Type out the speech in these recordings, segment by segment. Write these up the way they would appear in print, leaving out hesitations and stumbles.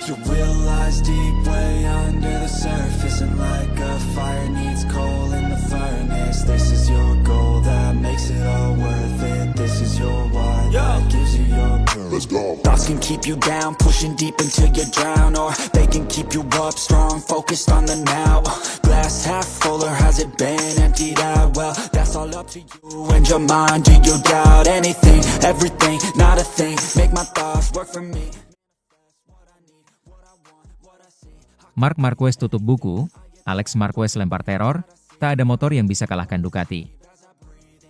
You realize deep way under the surface, and like a fire needs coal in the furnace. This is your goal that makes it all worth it. This is your why that gives you your purpose. Let's go. Thoughts can keep you down, pushing deep until you drown, or they can keep you up strong, focused on the now. Glass half full, or has it been emptied out? Well, that's all up to you and your mind. Do you doubt anything, everything, not a thing? Make my thoughts work for me. Marc Marquez tutup buku, Alex Marquez lempar teror, tak ada motor yang bisa kalahkan Ducati.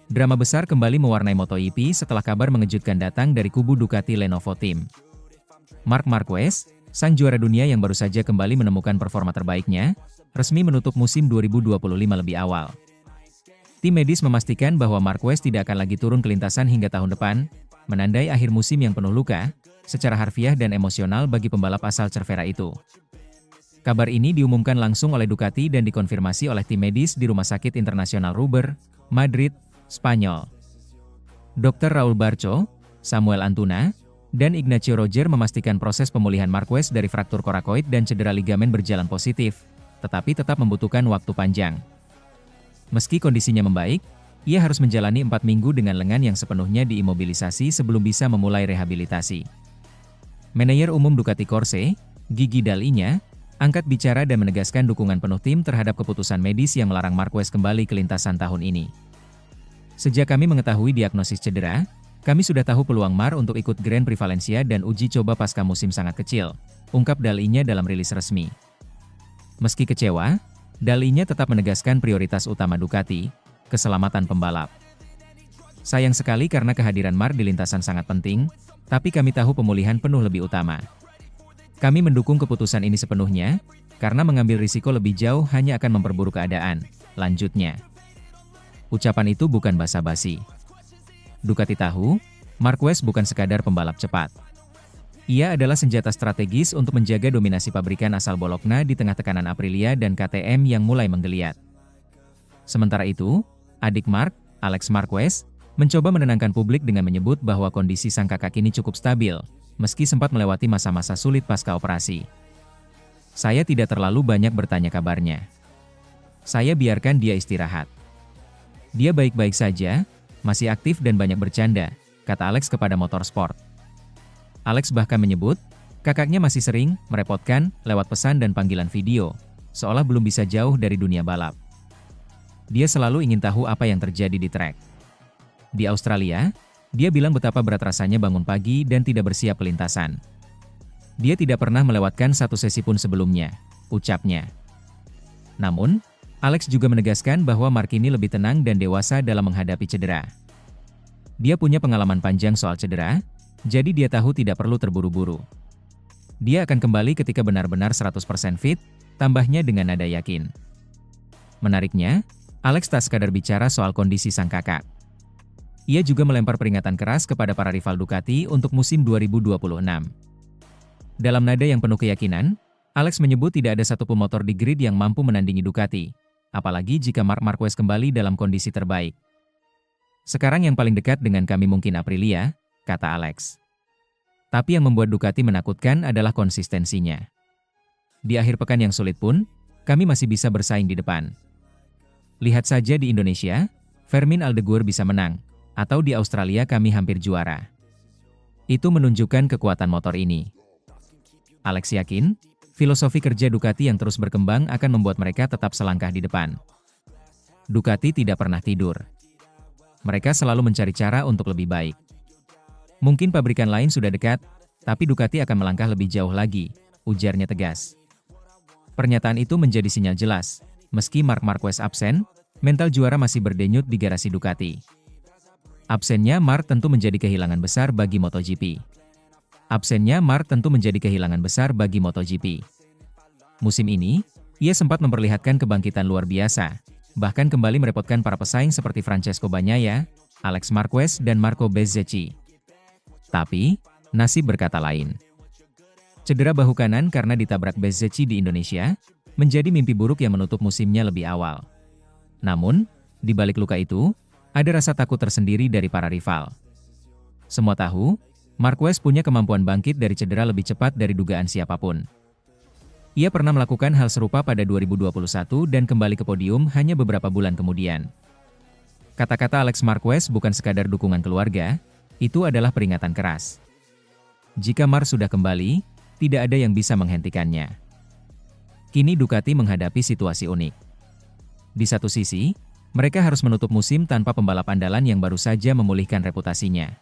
Drama besar kembali mewarnai MotoGP setelah kabar mengejutkan datang dari kubu Ducati Lenovo Team. Marc Marquez, sang juara dunia yang baru saja kembali menemukan performa terbaiknya, resmi menutup musim 2025 lebih awal. Tim medis memastikan bahwa Marquez tidak akan lagi turun ke lintasan hingga tahun depan, menandai akhir musim yang penuh luka, secara harfiah dan emosional bagi pembalap asal Cervera itu. Kabar ini diumumkan langsung oleh Ducati dan dikonfirmasi oleh tim medis di Rumah Sakit Internasional Ruber, Madrid, Spanyol. Dr. Raul Barco, Samuel Antuna, dan Ignacio Roger memastikan proses pemulihan Marquez dari fraktur korakoid dan cedera ligamen berjalan positif, tetapi tetap membutuhkan waktu panjang. Meski kondisinya membaik, ia harus menjalani 4 minggu dengan lengan yang sepenuhnya diimobilisasi sebelum bisa memulai rehabilitasi. Manajer umum Ducati Corse, Gigi Dall'Igna, angkat bicara dan menegaskan dukungan penuh tim terhadap keputusan medis yang melarang Marquez kembali ke lintasan tahun ini. Sejak kami mengetahui diagnosis cedera, kami sudah tahu peluang Mar untuk ikut Grand Prix Valencia dan uji coba pasca musim sangat kecil, ungkap Dall'Igna dalam rilis resmi. Meski kecewa, Dall'Igna tetap menegaskan prioritas utama Ducati, keselamatan pembalap. Sayang sekali karena kehadiran Mar di lintasan sangat penting, tapi kami tahu pemulihan penuh lebih utama. Kami mendukung keputusan ini sepenuhnya, karena mengambil risiko lebih jauh hanya akan memperburuk keadaan, lanjutnya. Ucapan itu bukan basa-basi. Ducati tahu, Marquez bukan sekadar pembalap cepat. Ia adalah senjata strategis untuk menjaga dominasi pabrikan asal Bologna di tengah tekanan Aprilia dan KTM yang mulai menggeliat. Sementara itu, adik Marc, Alex Marquez, mencoba menenangkan publik dengan menyebut bahwa kondisi sang kakak kini cukup stabil, meski sempat melewati masa-masa sulit pasca operasi. Saya tidak terlalu banyak bertanya kabarnya. Saya biarkan dia istirahat. Dia baik-baik saja, masih aktif dan banyak bercanda, kata Alex kepada Motorsport. Alex bahkan menyebut, kakaknya masih sering merepotkan lewat pesan dan panggilan video, seolah belum bisa jauh dari dunia balap. Dia selalu ingin tahu apa yang terjadi di trek. Di Australia, dia bilang betapa berat rasanya bangun pagi dan tidak bersiap ke lintasan. Dia tidak pernah melewatkan satu sesi pun sebelumnya, ucapnya. Namun, Alex juga menegaskan bahwa Marc ini lebih tenang dan dewasa dalam menghadapi cedera. Dia punya pengalaman panjang soal cedera, jadi dia tahu tidak perlu terburu-buru. Dia akan kembali ketika benar-benar 100% fit, tambahnya dengan nada yakin. Menariknya, Alex tak sekadar bicara soal kondisi sang kakak. Ia juga melempar peringatan keras kepada para rival Ducati untuk musim 2026. Dalam nada yang penuh keyakinan, Alex menyebut tidak ada satupun motor di grid yang mampu menandingi Ducati, apalagi jika Marc Marquez kembali dalam kondisi terbaik. Sekarang yang paling dekat dengan kami mungkin Aprilia, kata Alex. Tapi yang membuat Ducati menakutkan adalah konsistensinya. Di akhir pekan yang sulit pun, kami masih bisa bersaing di depan. Lihat saja di Indonesia, Fermin Aldeguer bisa menang, atau di Australia kami hampir juara. Itu menunjukkan kekuatan motor ini. Alex yakin, filosofi kerja Ducati yang terus berkembang akan membuat mereka tetap selangkah di depan. Ducati tidak pernah tidur. Mereka selalu mencari cara untuk lebih baik. Mungkin pabrikan lain sudah dekat, tapi Ducati akan melangkah lebih jauh lagi, ujarnya tegas. Pernyataan itu menjadi sinyal jelas, meski Marc Marquez absen, mental juara masih berdenyut di garasi Ducati. Absennya Marc tentu menjadi kehilangan besar bagi MotoGP. Musim ini, ia sempat memperlihatkan kebangkitan luar biasa, bahkan kembali merepotkan para pesaing seperti Francesco Bagnaia, Alex Marquez dan Marco Bezzecchi. Tapi, nasib berkata lain. Cedera bahu kanan karena ditabrak Bezzecchi di Indonesia, menjadi mimpi buruk yang menutup musimnya lebih awal. Namun, di balik luka itu, ada rasa takut tersendiri dari para rival. Semua tahu, Marquez punya kemampuan bangkit dari cedera lebih cepat dari dugaan siapapun. Ia pernah melakukan hal serupa pada 2021 dan kembali ke podium hanya beberapa bulan kemudian. Kata-kata Alex Marquez bukan sekadar dukungan keluarga, itu adalah peringatan keras. Jika Marc sudah kembali, tidak ada yang bisa menghentikannya. Kini Ducati menghadapi situasi unik. Di satu sisi, mereka harus menutup musim tanpa pembalap andalan yang baru saja memulihkan reputasinya.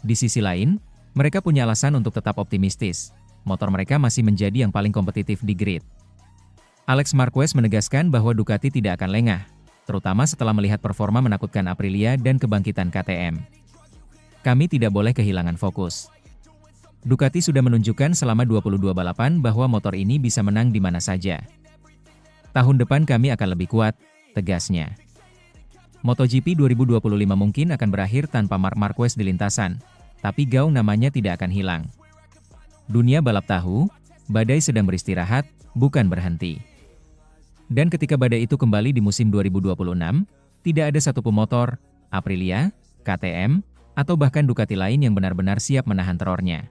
Di sisi lain, mereka punya alasan untuk tetap optimistis. Motor mereka masih menjadi yang paling kompetitif di grid. Alex Marquez menegaskan bahwa Ducati tidak akan lengah, terutama setelah melihat performa menakutkan Aprilia dan kebangkitan KTM. Kami tidak boleh kehilangan fokus. Ducati sudah menunjukkan selama 22 balapan bahwa motor ini bisa menang di mana saja. Tahun depan kami akan lebih kuat, tegasnya. MotoGP 2025 mungkin akan berakhir tanpa Marc Marquez di lintasan, tapi gaung namanya tidak akan hilang. Dunia balap tahu, badai sedang beristirahat, bukan berhenti. Dan ketika badai itu kembali di musim 2026, tidak ada satu pemotor, Aprilia, KTM, atau bahkan Ducati lain yang benar-benar siap menahan terornya.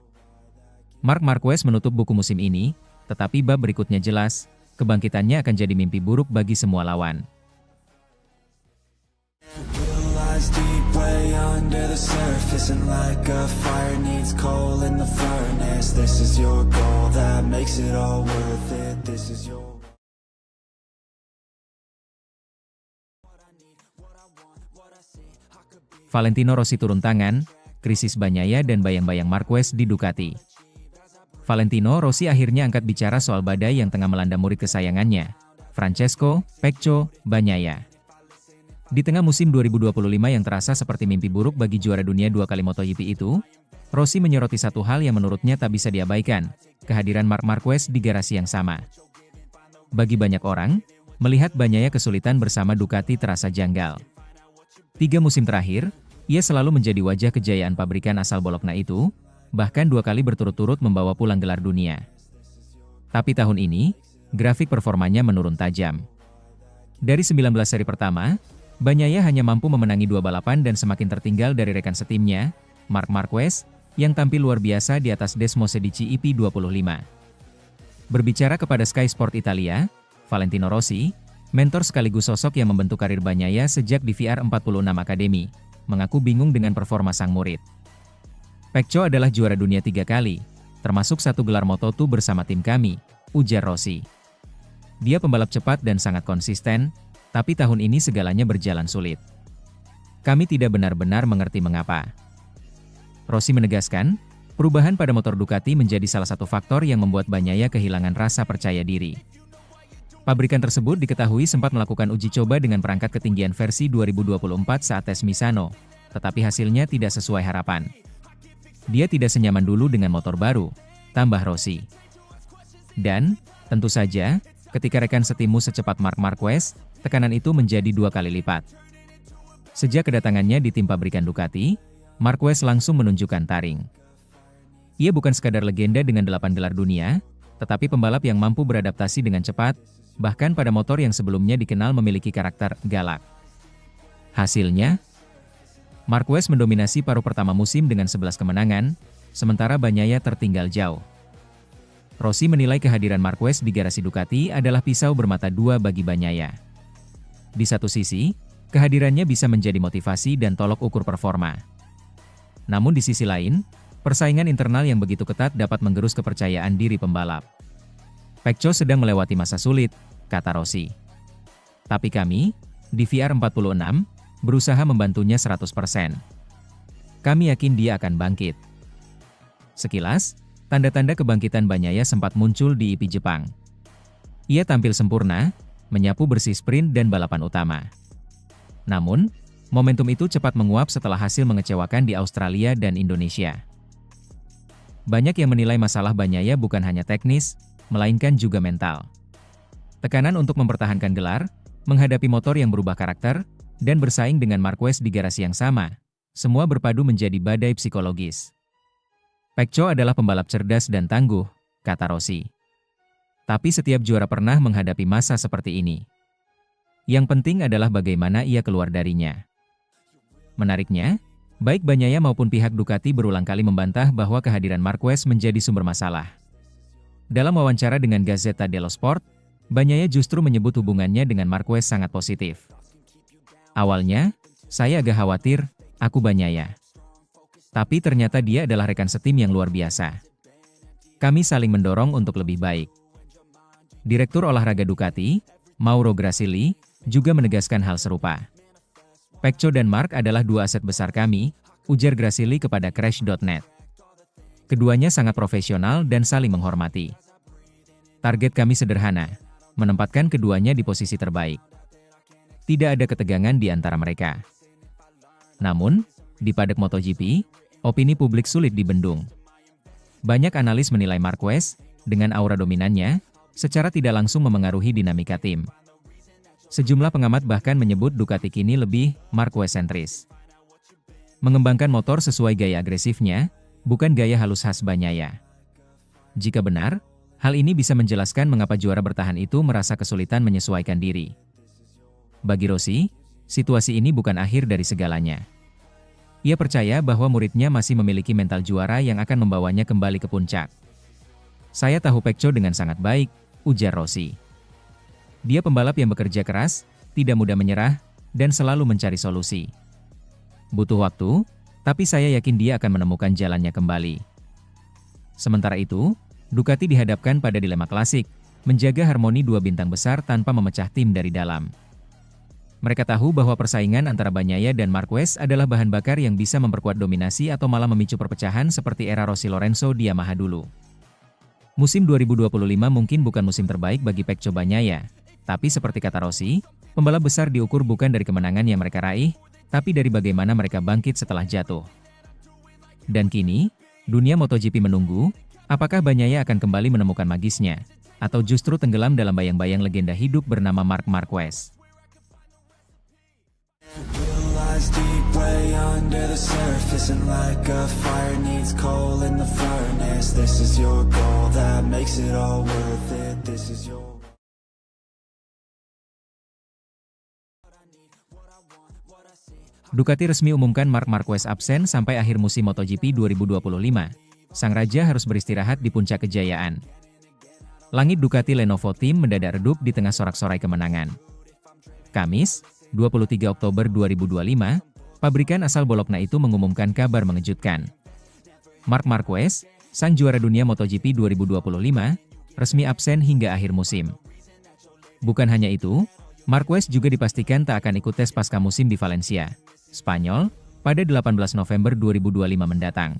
Marc Marquez menutup buku musim ini, tetapi bab berikutnya jelas, kebangkitannya akan jadi mimpi buruk bagi semua lawan. Deep way under the surface, and like a fire needs coal in the furnace. This is your goal that makes it all worth it. This is your Valentino Rossi turun tangan, krisis Bagnaia dan bayang-bayang Marquez di Ducati. Valentino Rossi akhirnya angkat bicara soal badai yang tengah melanda murid kesayangannya, Francesco Pecco Bagnaia. Di tengah musim 2025 yang terasa seperti mimpi buruk bagi juara dunia 2 kali MotoGP itu, Rossi menyoroti satu hal yang menurutnya tak bisa diabaikan, kehadiran Marc Marquez di garasi yang sama. Bagi banyak orang, melihat Bagnaia kesulitan bersama Ducati terasa janggal. 3 musim terakhir, ia selalu menjadi wajah kejayaan pabrikan asal Bologna itu, bahkan 2 kali berturut-turut membawa pulang gelar dunia. Tapi tahun ini, grafik performanya menurun tajam. Dari 19 seri pertama, Bagnaia hanya mampu memenangi 2 balapan dan semakin tertinggal dari rekan setimnya, Marc Marquez, yang tampil luar biasa di atas Desmosedici EP25. Berbicara kepada Sky Sport Italia, Valentino Rossi, mentor sekaligus sosok yang membentuk karir Bagnaia sejak di VR46 Academy, mengaku bingung dengan performa sang murid. Pecco adalah juara dunia 3 kali, termasuk 1 gelar Moto2 bersama tim kami, ujar Rossi. Dia pembalap cepat dan sangat konsisten, tapi tahun ini segalanya berjalan sulit. Kami tidak benar-benar mengerti mengapa. Rossi menegaskan, perubahan pada motor Ducati menjadi salah satu faktor yang membuat Bagnaia kehilangan rasa percaya diri. Pabrikan tersebut diketahui sempat melakukan uji coba dengan perangkat ketinggian versi 2024 saat tes Misano, tetapi hasilnya tidak sesuai harapan. Dia tidak senyaman dulu dengan motor baru, tambah Rossi. Dan, tentu saja, ketika rekan setimmu secepat Marc Marquez, tekanan itu menjadi 2 kali lipat. Sejak kedatangannya di tim pabrikan Ducati, Marquez langsung menunjukkan taring. Ia bukan sekadar legenda dengan 8 gelar dunia, tetapi pembalap yang mampu beradaptasi dengan cepat, bahkan pada motor yang sebelumnya dikenal memiliki karakter galak. Hasilnya, Marquez mendominasi paruh pertama musim dengan 11 kemenangan, sementara Bagnaia tertinggal jauh. Rossi menilai kehadiran Marquez di garasi Ducati adalah pisau bermata 2 bagi Bagnaia. Di satu sisi, kehadirannya bisa menjadi motivasi dan tolok ukur performa. Namun di sisi lain, persaingan internal yang begitu ketat dapat menggerus kepercayaan diri pembalap. Pecco sedang melewati masa sulit, kata Rossi. Tapi kami, di VR46, berusaha membantunya 100%. Kami yakin dia akan bangkit. Sekilas, tanda-tanda kebangkitan Bagnaia sempat muncul di IP Jepang. Ia tampil sempurna, menyapu bersih sprint dan balapan utama. Namun, momentum itu cepat menguap setelah hasil mengecewakan di Australia dan Indonesia. Banyak yang menilai masalah Bagnaia bukan hanya teknis, melainkan juga mental. Tekanan untuk mempertahankan gelar, menghadapi motor yang berubah karakter, dan bersaing dengan Marquez di garasi yang sama, semua berpadu menjadi badai psikologis. Pecco adalah pembalap cerdas dan tangguh, kata Rossi. Tapi setiap juara pernah menghadapi masa seperti ini. Yang penting adalah bagaimana ia keluar darinya. Menariknya, Baik Bagnaia maupun pihak Ducati berulang kali membantah bahwa kehadiran Marquez menjadi sumber masalah. Dalam wawancara dengan Gazzetta dello Sport, Bagnaia justru menyebut hubungannya dengan Marquez sangat positif. Awalnya, saya agak khawatir, aku Bagnaia. Tapi ternyata dia adalah rekan setim yang luar biasa. Kami saling mendorong untuk lebih baik. Direktur olahraga Ducati, Mauro Grasili, juga menegaskan hal serupa. Pecco dan Marc adalah dua aset besar kami, ujar Grasili kepada Crash.net. Keduanya sangat profesional dan saling menghormati. Target kami sederhana, menempatkan keduanya di posisi terbaik. Tidak ada ketegangan di antara mereka. Namun, di paddock MotoGP, opini publik sulit dibendung. Banyak analis menilai Marquez, dengan aura dominannya, secara tidak langsung memengaruhi dinamika tim. Sejumlah pengamat bahkan menyebut Ducati kini lebih Marquez-sentris. Mengembangkan motor sesuai gaya agresifnya, bukan gaya halus khas Bagnaia. Jika benar, hal ini bisa menjelaskan mengapa juara bertahan itu merasa kesulitan menyesuaikan diri. Bagi Rossi, situasi ini bukan akhir dari segalanya. Ia percaya bahwa muridnya masih memiliki mental juara yang akan membawanya kembali ke puncak. Saya tahu Pecco dengan sangat baik, ujar Rossi. Dia pembalap yang bekerja keras, tidak mudah menyerah, dan selalu mencari solusi. Butuh waktu, tapi saya yakin dia akan menemukan jalannya kembali. Sementara itu, Ducati dihadapkan pada dilema klasik, menjaga harmoni dua bintang besar tanpa memecah tim dari dalam. Mereka tahu bahwa persaingan antara Bagnaia dan Marquez adalah bahan bakar yang bisa memperkuat dominasi atau malah memicu perpecahan seperti era Rossi Lorenzo di Yamaha dulu. Musim 2025 mungkin bukan musim terbaik bagi Pecco Bagnaia, tapi seperti kata Rossi, pembalap besar diukur bukan dari kemenangan yang mereka raih, tapi dari bagaimana mereka bangkit setelah jatuh. Dan kini, dunia MotoGP menunggu, apakah Bagnaia akan kembali menemukan magisnya, atau justru tenggelam dalam bayang-bayang legenda hidup bernama Marc Marquez. Deep way under the surface, and like a fire needs coal in the furnace. This is your goal that makes it all worth it. This is your Ducati resmi umumkan Marc Marquez absen sampai akhir musim MotoGP 2025. Sang raja harus beristirahat di puncak kejayaan. Langit Ducati Lenovo Team mendadak redup di tengah sorak-sorai kemenangan. Kamis, 23 Oktober 2025, pabrikan asal Bologna itu mengumumkan kabar mengejutkan. Marc Marquez, sang juara dunia MotoGP 2025, resmi absen hingga akhir musim. Bukan hanya itu, Marquez juga dipastikan tak akan ikut tes pasca musim di Valencia, Spanyol, pada 18 November 2025 mendatang.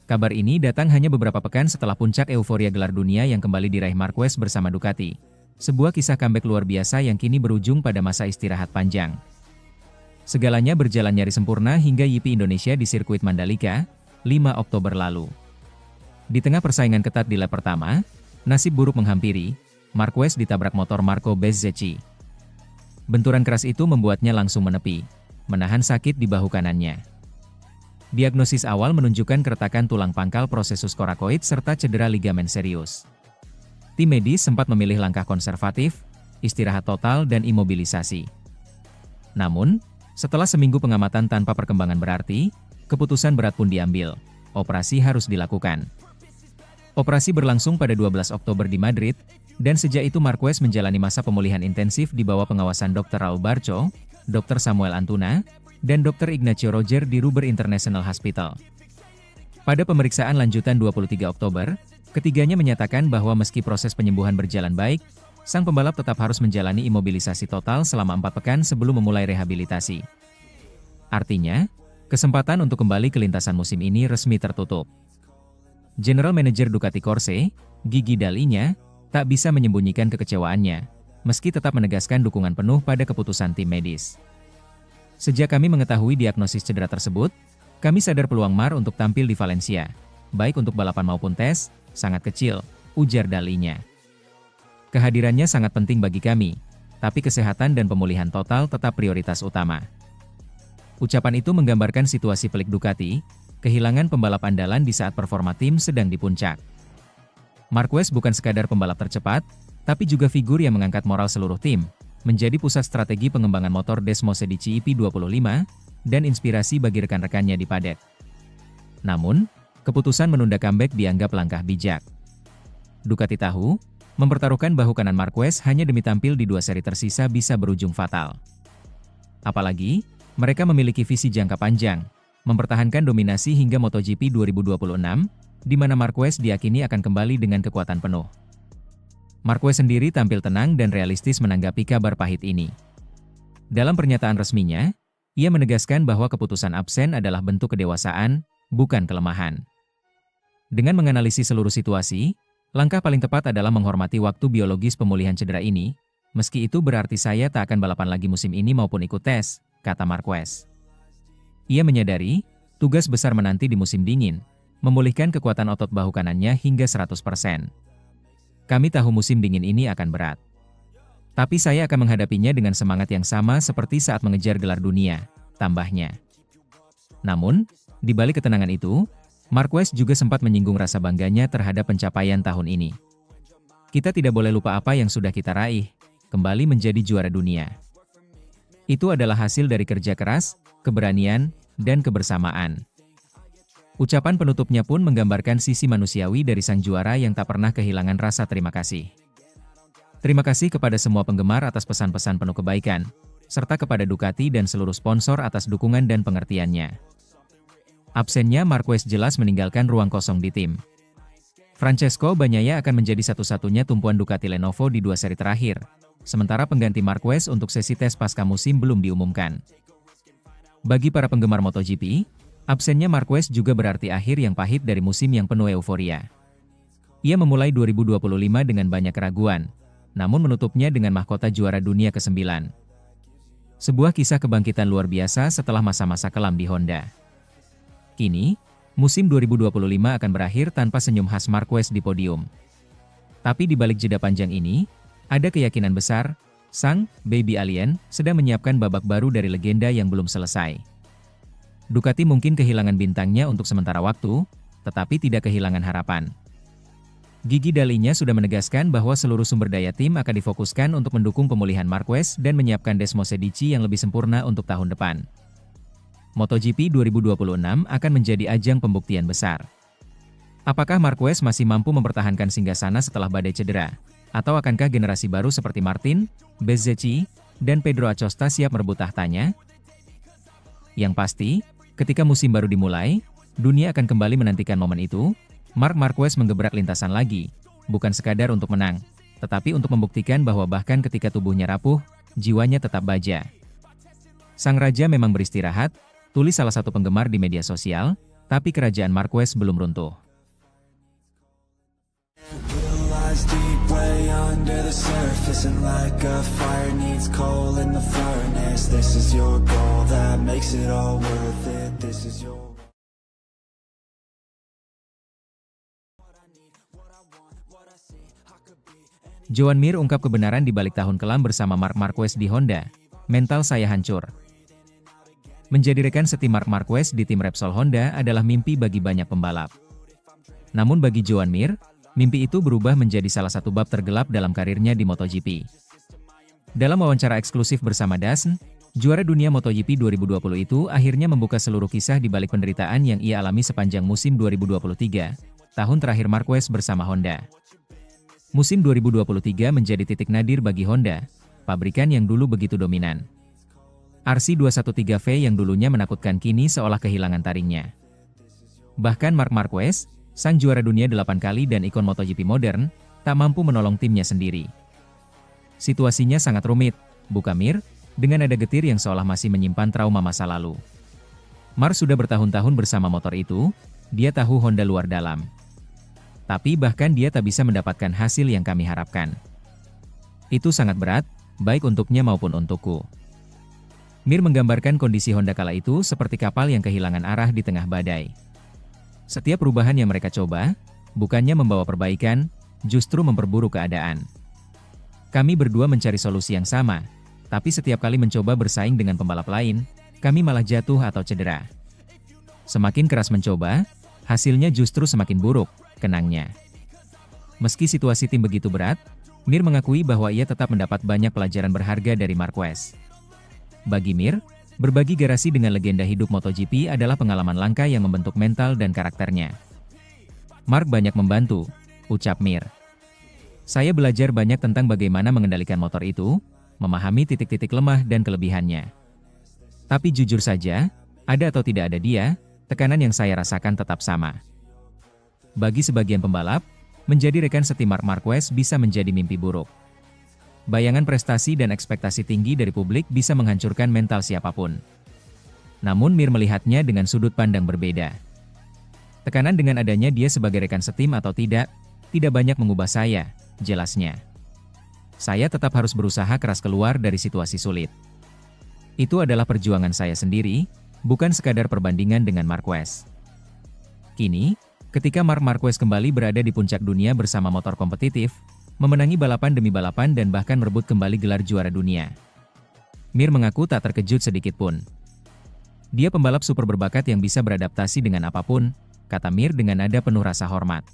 Kabar ini datang hanya beberapa pekan setelah puncak euforia gelar dunia yang kembali diraih Marquez bersama Ducati. Sebuah kisah comeback luar biasa yang kini berujung pada masa istirahat panjang. Segalanya berjalan nyaris sempurna hingga GP Indonesia di sirkuit Mandalika, 5 Oktober lalu. Di tengah persaingan ketat di lap pertama, nasib buruk menghampiri, Marquez ditabrak motor Marco Bezzecchi. Benturan keras itu membuatnya langsung menepi, menahan sakit di bahu kanannya. Diagnosis awal menunjukkan keretakan tulang pangkal prosesus korakoid serta cedera ligamen serius. Tim medis sempat memilih langkah konservatif, istirahat total dan imobilisasi. Namun, setelah seminggu pengamatan tanpa perkembangan berarti, keputusan berat pun diambil, operasi harus dilakukan. Operasi berlangsung pada 12 Oktober di Madrid, dan sejak itu Marquez menjalani masa pemulihan intensif di bawah pengawasan Dr. Raul Barco, Dr. Samuel Antuna, dan Dr. Ignacio Roger di Ruber International Hospital. Pada pemeriksaan lanjutan 23 Oktober, ketiganya menyatakan bahwa meski proses penyembuhan berjalan baik, sang pembalap tetap harus menjalani imobilisasi total selama 4 pekan sebelum memulai rehabilitasi. Artinya, kesempatan untuk kembali ke lintasan musim ini resmi tertutup. General Manager Ducati Corse, Gigi Dall'Igna, tak bisa menyembunyikan kekecewaannya, meski tetap menegaskan dukungan penuh pada keputusan tim medis. Sejak kami mengetahui diagnosis cedera tersebut, kami sadar peluang Mar untuk tampil di Valencia, baik untuk balapan maupun tes, sangat kecil, ujar Dall'Igna. Kehadirannya sangat penting bagi kami, tapi kesehatan dan pemulihan total tetap prioritas utama. Ucapan itu menggambarkan situasi pelik Ducati, kehilangan pembalap andalan di saat performa tim sedang di puncak. Marquez bukan sekadar pembalap tercepat, tapi juga figur yang mengangkat moral seluruh tim, menjadi pusat strategi pengembangan motor Desmosedici EP25, dan inspirasi bagi rekan-rekannya di paddock. Namun, keputusan menunda comeback dianggap langkah bijak. Ducati tahu, mempertaruhkan bahu kanan Marquez hanya demi tampil di 2 seri tersisa bisa berujung fatal. Apalagi, mereka memiliki visi jangka panjang, mempertahankan dominasi hingga MotoGP 2026, di mana Marquez diyakini akan kembali dengan kekuatan penuh. Marquez sendiri tampil tenang dan realistis menanggapi kabar pahit ini. Dalam pernyataan resminya, ia menegaskan bahwa keputusan absen adalah bentuk kedewasaan, bukan kelemahan. Dengan menganalisis seluruh situasi, langkah paling tepat adalah menghormati waktu biologis pemulihan cedera ini, meski itu berarti saya tak akan balapan lagi musim ini maupun ikut tes, kata Marquez. Ia menyadari, tugas besar menanti di musim dingin, memulihkan kekuatan otot bahu kanannya hingga 100%. Kami tahu musim dingin ini akan berat. Tapi saya akan menghadapinya dengan semangat yang sama seperti saat mengejar gelar dunia, tambahnya. Namun, di balik ketenangan itu, Marquez juga sempat menyinggung rasa bangganya terhadap pencapaian tahun ini. Kita tidak boleh lupa apa yang sudah kita raih, kembali menjadi juara dunia. Itu adalah hasil dari kerja keras, keberanian, dan kebersamaan. Ucapan penutupnya pun menggambarkan sisi manusiawi dari sang juara yang tak pernah kehilangan rasa terima kasih. Terima kasih kepada semua penggemar atas pesan-pesan penuh kebaikan, serta kepada Ducati dan seluruh sponsor atas dukungan dan pengertiannya. Absennya Marquez jelas meninggalkan ruang kosong di tim. Francesco Bagnaia akan menjadi satu-satunya tumpuan Ducati Lenovo di 2 seri terakhir, sementara pengganti Marquez untuk sesi tes pasca musim belum diumumkan. Bagi para penggemar MotoGP, absennya Marquez juga berarti akhir yang pahit dari musim yang penuh euforia. Ia memulai 2025 dengan banyak keraguan, namun menutupnya dengan mahkota juara dunia ke-9. Sebuah kisah kebangkitan luar biasa setelah masa-masa kelam di Honda. Kini, musim 2025 akan berakhir tanpa senyum khas Marquez di podium. Tapi di balik jeda panjang ini, ada keyakinan besar, sang baby alien sedang menyiapkan babak baru dari legenda yang belum selesai. Ducati mungkin kehilangan bintangnya untuk sementara waktu, tetapi tidak kehilangan harapan. Gigi Dalinya sudah menegaskan bahwa seluruh sumber daya tim akan difokuskan untuk mendukung pemulihan Marquez dan menyiapkan Desmosedici yang lebih sempurna untuk tahun depan. MotoGP 2026 akan menjadi ajang pembuktian besar. Apakah Marquez masih mampu mempertahankan singgasana setelah badai cedera? Atau akankah generasi baru seperti Martin, Bezzecchi, dan Pedro Acosta siap merebut tahtanya? Yang pasti, ketika musim baru dimulai, dunia akan kembali menantikan momen itu. Marc Marquez menggebrak lintasan lagi, bukan sekadar untuk menang, tetapi untuk membuktikan bahwa bahkan ketika tubuhnya rapuh, jiwanya tetap baja. Sang raja memang beristirahat, tulis salah satu penggemar di media sosial, tapi kerajaan Marquez belum runtuh. Joan Mir ungkap kebenaran di balik tahun kelam bersama Marc Marquez di Honda. Mental saya hancur. Menjadi rekan setim Marc Marquez di tim Repsol Honda adalah mimpi bagi banyak pembalap. Namun bagi Joan Mir, mimpi itu berubah menjadi salah satu bab tergelap dalam karirnya di MotoGP. Dalam wawancara eksklusif bersama DAZN, juara dunia MotoGP 2020 itu akhirnya membuka seluruh kisah di balik penderitaan yang ia alami sepanjang musim 2023, tahun terakhir Marquez bersama Honda. Musim 2023 menjadi titik nadir bagi Honda, pabrikan yang dulu begitu dominan. RC213V yang dulunya menakutkan kini seolah kehilangan taringnya. Bahkan Marc Marquez, sang juara dunia 8 kali dan ikon MotoGP modern, tak mampu menolong timnya sendiri. Situasinya sangat rumit, buka Mir, dengan nada getir yang seolah masih menyimpan trauma masa lalu. Marc sudah bertahun-tahun bersama motor itu, dia tahu Honda luar dalam. Tapi bahkan dia tak bisa mendapatkan hasil yang kami harapkan. Itu sangat berat, baik untuknya maupun untukku. Mir menggambarkan kondisi Honda kala itu seperti kapal yang kehilangan arah di tengah badai. Setiap perubahan yang mereka coba, bukannya membawa perbaikan, justru memperburuk keadaan. Kami berdua mencari solusi yang sama, tapi setiap kali mencoba bersaing dengan pembalap lain, kami malah jatuh atau cedera. Semakin keras mencoba, hasilnya justru semakin buruk, kenangnya. Meski situasi tim begitu berat, Mir mengakui bahwa ia tetap mendapat banyak pelajaran berharga dari Marquez. Bagi Mir, Berbagi garasi dengan legenda hidup MotoGP adalah pengalaman langka yang membentuk mental dan karakternya. Mark banyak membantu, ucap Mir. Saya belajar banyak tentang bagaimana mengendalikan motor itu, memahami titik-titik lemah dan kelebihannya. Tapi jujur saja, ada atau tidak ada dia, tekanan yang saya rasakan tetap sama. Bagi sebagian pembalap, menjadi rekan setim Marc Marquez bisa menjadi mimpi buruk. Bayangan prestasi dan ekspektasi tinggi dari publik bisa menghancurkan mental siapapun. Namun Mir melihatnya dengan sudut pandang berbeda. Tekanan dengan adanya dia sebagai rekan setim atau tidak banyak mengubah saya, jelasnya. Saya tetap harus berusaha keras keluar dari situasi sulit. Itu adalah perjuangan saya sendiri, bukan sekadar perbandingan dengan Marquez. Kini, ketika Marc Marquez kembali berada di puncak dunia bersama motor kompetitif, memenangi balapan demi balapan dan bahkan merebut kembali gelar juara dunia, Mir mengaku tak terkejut sedikit pun. Dia pembalap super berbakat yang bisa beradaptasi dengan apapun, kata Mir dengan nada penuh rasa hormat.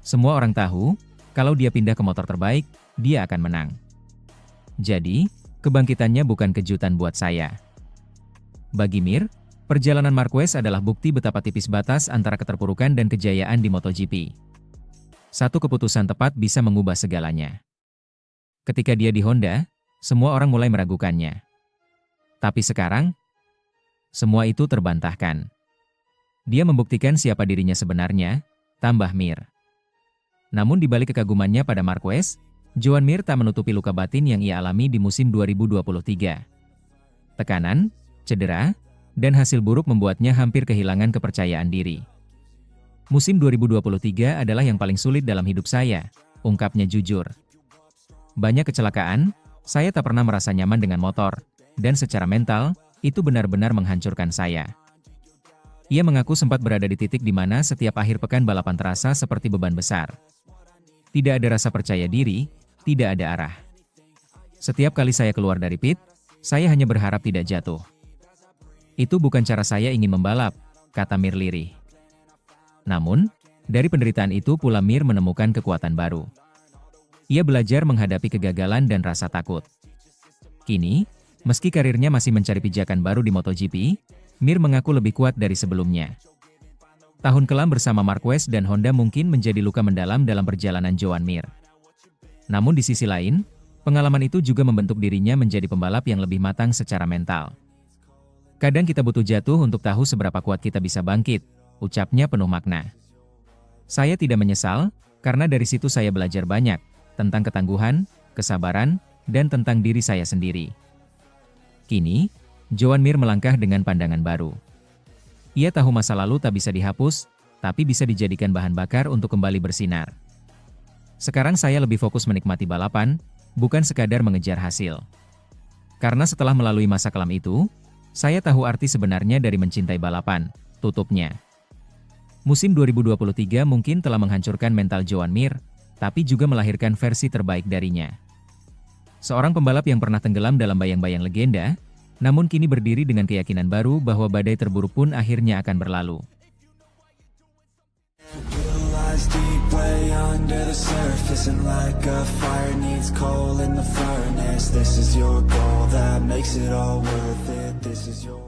Semua orang tahu, kalau dia pindah ke motor terbaik, dia akan menang. Jadi, kebangkitannya bukan kejutan buat saya. Bagi Mir, perjalanan Marquez adalah bukti betapa tipis batas antara keterpurukan dan kejayaan di MotoGP. Satu keputusan tepat bisa mengubah segalanya. Ketika dia di Honda, semua orang mulai meragukannya. Tapi sekarang, semua itu terbantahkan. Dia membuktikan siapa dirinya sebenarnya, tambah Mir. Namun di balik kekagumannya pada Marquez, Joan Mir tak menutupi luka batin yang ia alami di musim 2023. Tekanan, cedera, dan hasil buruk membuatnya hampir kehilangan kepercayaan diri. Musim 2023 adalah yang paling sulit dalam hidup saya, ungkapnya jujur. Banyak kecelakaan, saya tak pernah merasa nyaman dengan motor, dan secara mental, itu benar-benar menghancurkan saya. Ia mengaku sempat berada di titik di mana setiap akhir pekan balapan terasa seperti beban besar. Tidak ada rasa percaya diri, tidak ada arah. Setiap kali saya keluar dari pit, saya hanya berharap tidak jatuh. Itu bukan cara saya ingin membalap, kata Mir lirih. Namun, dari penderitaan itu pula Mir menemukan kekuatan baru. Ia belajar menghadapi kegagalan dan rasa takut. Kini, meski karirnya masih mencari pijakan baru di MotoGP, Mir mengaku lebih kuat dari sebelumnya. Tahun kelam bersama Marquez dan Honda mungkin menjadi luka mendalam dalam perjalanan Joan Mir. Namun di sisi lain, pengalaman itu juga membentuk dirinya menjadi pembalap yang lebih matang secara mental. Kadang kita butuh jatuh untuk tahu seberapa kuat kita bisa bangkit, ucapnya penuh makna. Saya tidak menyesal, karena dari situ saya belajar banyak, tentang ketangguhan, kesabaran, dan tentang diri saya sendiri. Kini, Joan Mir melangkah dengan pandangan baru. Ia tahu masa lalu tak bisa dihapus, tapi bisa dijadikan bahan bakar untuk kembali bersinar. Sekarang saya lebih fokus menikmati balapan, bukan sekadar mengejar hasil. Karena setelah melalui masa kelam itu, saya tahu arti sebenarnya dari mencintai balapan, tutupnya. Musim 2023 mungkin telah menghancurkan mental Joan Mir, tapi juga melahirkan versi terbaik darinya. Seorang pembalap yang pernah tenggelam dalam bayang-bayang legenda, namun kini berdiri dengan keyakinan baru bahwa badai terburuk pun akhirnya akan berlalu. This is your goal that makes it all worth it. This is your